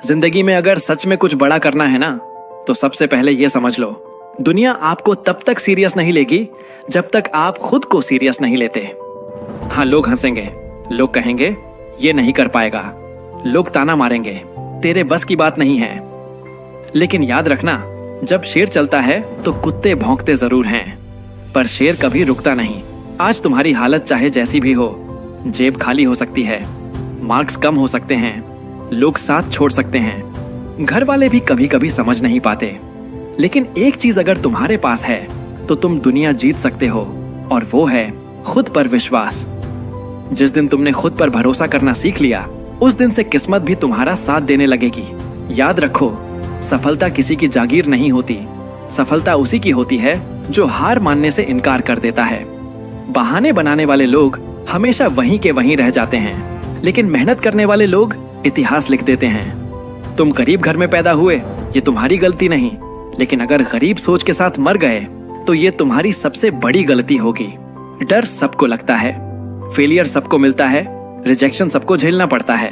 जिंदगी में अगर सच में कुछ बड़ा करना है ना, तो सबसे पहले ये समझ लो, दुनिया आपको तब तक सीरियस नहीं लेगी जब तक आप खुद को सीरियस नहीं लेते। हाँ, लोग हंसेंगे, लोग कहेंगे ये नहीं कर पाएगा, लोग ताना मारेंगे, तेरे बस की बात नहीं है। लेकिन याद रखना, जब शेर चलता है तो कुत्ते भौंकते जरूर हैं, पर शेर कभी रुकता नहीं। आज तुम्हारी हालत चाहे जैसी भी हो, जेब खाली हो सकती है, मार्क्स कम हो सकते हैं, लोग साथ छोड़ सकते हैं, घर वाले भी कभी कभी समझ नहीं पाते, लेकिन एक चीज अगर तुम्हारे पास है तो तुम दुनिया जीत सकते हो, और वो है खुद पर विश्वास। जिस दिन तुमने खुद पर भरोसा करना सीख लिया, उस दिन से किस्मत भी तुम्हारा साथ देने लगेगी। याद रखो, सफलता किसी की जागीर नहीं होती, सफलता उसी की होती है जो हार मानने से इनकार कर देता है। बहाने बनाने वाले लोग हमेशा वहीं के वहीं रह जाते हैं, लेकिन मेहनत करने वाले लोग इतिहास लिख देते हैं। तुम गरीब घर में पैदा हुए, ये तुम्हारी गलती नहीं, लेकिन अगर गरीब सोच के साथ मर गए तो ये तुम्हारी सबसे बड़ी गलती होगी। डर सबको लगता है, फेलियर सबको मिलता है, रिजेक्शन सबको झेलना पड़ता है,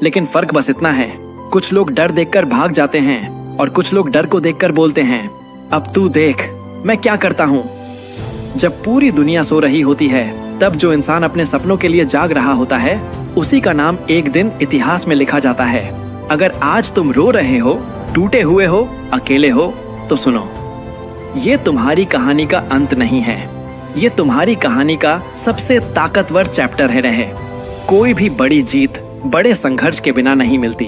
लेकिन फर्क बस इतना है, कुछ लोग डर देखकर भाग जाते हैं और कुछ लोग डर को देखकर बोलते हैं, अब तू देख मैं क्या करता हूँ। जब पूरी दुनिया सो रही होती है, तब जो इंसान अपने सपनों के लिए जाग रहा होता है, उसी का नाम एक दिन इतिहास में लिखा जाता है। अगर आज तुम रो रहे हो, टूटे हुए हो, अकेले हो, तो सुनो, ये तुम्हारी कहानी का अंत नहीं है, ये तुम्हारी कहानी का सबसे ताकतवर चैप्टर है। रहे कोई भी बड़ी जीत बड़े संघर्ष के बिना नहीं मिलती।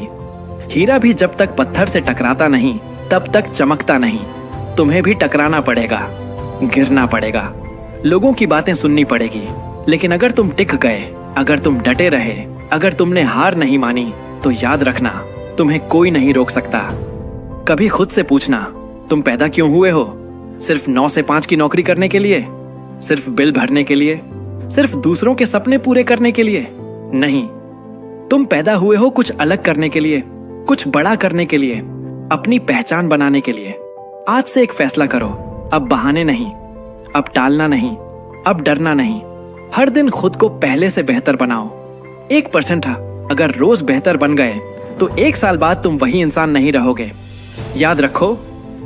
हीरा भी जब तक पत्थर से टकराता नहीं, तब तक चमकता नहीं। तुम्हें भी टकराना पड़ेगा, गिरना पड़ेगा, लोगों की बातें सुननी पड़ेगी, लेकिन अगर तुम टिक गए, अगर तुम डटे रहे, अगर तुमने हार नहीं मानी, तो याद रखना, तुम्हें कोई नहीं रोक सकता। कभी खुद से पूछना, तुम पैदा क्यों हुए हो? सिर्फ 9 से 5 की नौकरी करने के लिए? सिर्फ बिल भरने के लिए? सिर्फ दूसरों के सपने पूरे करने के लिए? नहीं, तुम पैदा हुए हो कुछ अलग करने के लिए, कुछ बड़ा करने के लिए, अपनी पहचान बनाने के लिए। आज से एक फैसला करो, अब बहाने नहीं, अब टालना नहीं, अब डरना नहीं। हर दिन खुद को पहले से बेहतर बनाओ। 1% अगर रोज बेहतर बन गए तो 1 साल बाद तुम वही इंसान नहीं रहोगे। याद रखो,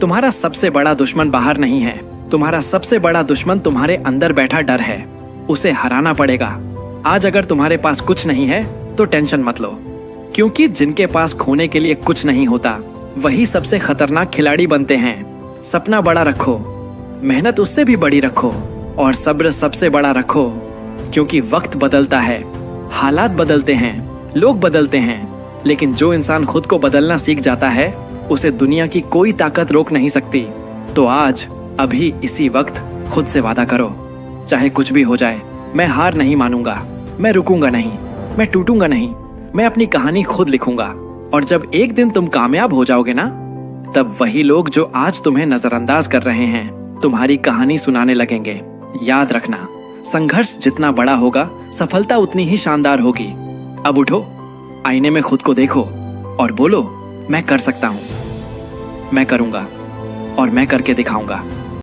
तुम्हारा सबसे बड़ा दुश्मन बाहर नहीं है, तुम्हारा सबसे बड़ा दुश्मन तुम्हारे अंदर बैठा डर है। उसे हराना पड़ेगा। आज अगर तुम्हारे पास कुछ नहीं है तो टेंशन मत लो, क्योंकि जिनके पास खोने के लिए कुछ नहीं होता, वही सबसे खतरनाक खिलाड़ी बनते हैं। सपना बड़ा रखो, मेहनत उससे भी बड़ी रखो, और सब्र सबसे बड़ा रखो, क्योंकि वक्त बदलता है, हालात बदलते हैं, लोग बदलते हैं, लेकिन जो इंसान खुद को बदलना सीख जाता है, उसे दुनिया की कोई ताकत रोक नहीं सकती। तो आज अभी इसी वक्त खुद से वादा करो, चाहे कुछ भी हो जाए, मैं हार नहीं मानूंगा, मैं रुकूंगा नहीं, मैं टूटूंगा नहीं, मैं अपनी कहानी खुद लिखूंगा। और जब एक दिन तुम कामयाब हो जाओगे ना, तब वही लोग जो आज तुम्हें नजरअंदाज कर रहे हैं, तुम्हारी कहानी सुनाने लगेंगे। याद रखना, संघर्ष जितना बड़ा होगा, सफलता उतनी ही शानदार होगी। अब उठो, आईने में खुद को देखो और बोलो, मैं कर सकता हूं, मैं करूंगा और मैं करके दिखाऊंगा।